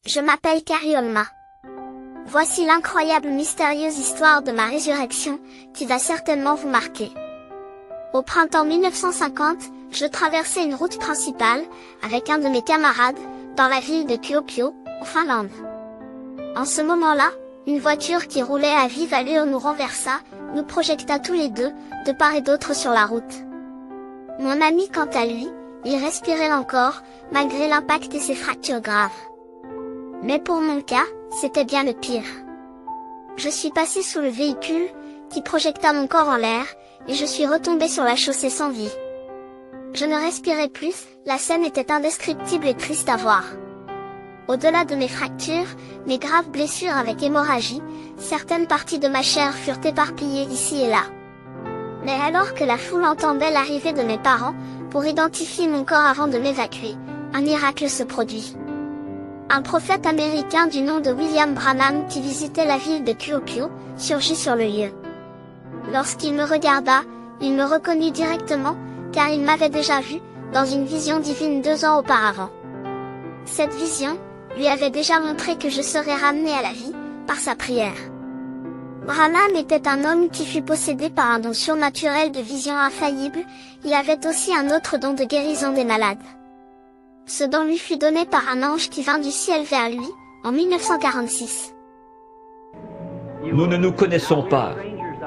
Je m'appelle Carrie Olma. Voici l'incroyable mystérieuse histoire de ma résurrection, qui va certainement vous marquer. Au printemps 1950, je traversais une route principale, avec un de mes camarades, dans la ville de Kuopio, en Finlande. En ce moment-là, une voiture qui roulait à vive allure nous renversa, nous projeta tous les deux, de part et d'autre sur la route. Mon ami quant à lui, il respirait encore, malgré l'impact et ses fractures graves. Mais pour mon cas, c'était bien le pire. Je suis passé sous le véhicule, qui projeta mon corps en l'air, et je suis retombé sur la chaussée sans vie. Je ne respirais plus, la scène était indescriptible et triste à voir. Au-delà de mes fractures, mes graves blessures avec hémorragie, certaines parties de ma chair furent éparpillées ici et là. Mais alors que la foule entendait l'arrivée de mes parents, pour identifier mon corps avant de m'évacuer, un miracle se produit. Un prophète américain du nom de William Branham qui visitait la ville de Kuopio, surgit sur le lieu. Lorsqu'il me regarda, il me reconnut directement, car il m'avait déjà vu, dans une vision divine 2 ans auparavant. Cette vision, lui avait déjà montré que je serais ramené à la vie, par sa prière. Branham était un homme qui fut possédé par un don surnaturel de vision infaillible, il avait aussi un autre don de guérison des malades. Ce don lui fut donné par un ange qui vint du ciel vers lui, en 1946. Nous ne nous connaissons pas.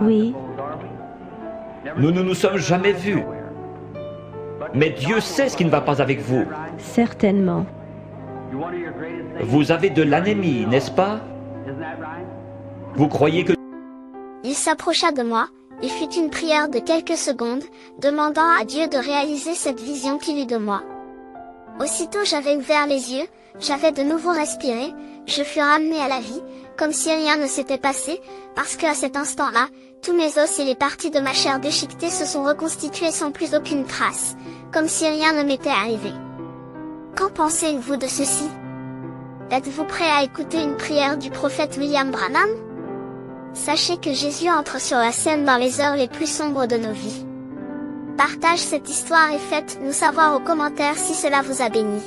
Oui. Nous ne nous sommes jamais vus. Mais Dieu sait ce qui ne va pas avec vous. Certainement. Vous avez de l'anémie, n'est-ce pas? Vous croyez que... Il s'approcha de moi, et fit une prière de quelques secondes, demandant à Dieu de réaliser cette vision qu'il eut de moi. Aussitôt j'avais ouvert les yeux, j'avais de nouveau respiré, je fus ramené à la vie, comme si rien ne s'était passé, parce qu'à cet instant-là, tous mes os et les parties de ma chair déchiquetées se sont reconstitués sans plus aucune trace, comme si rien ne m'était arrivé. Qu'en pensez-vous de ceci? Êtes-vous prêt à écouter une prière du prophète William Branham? Sachez que Jésus entre sur la scène dans les heures les plus sombres de nos vies. Partage cette histoire et faites-nous savoir aux commentaires si cela vous a béni.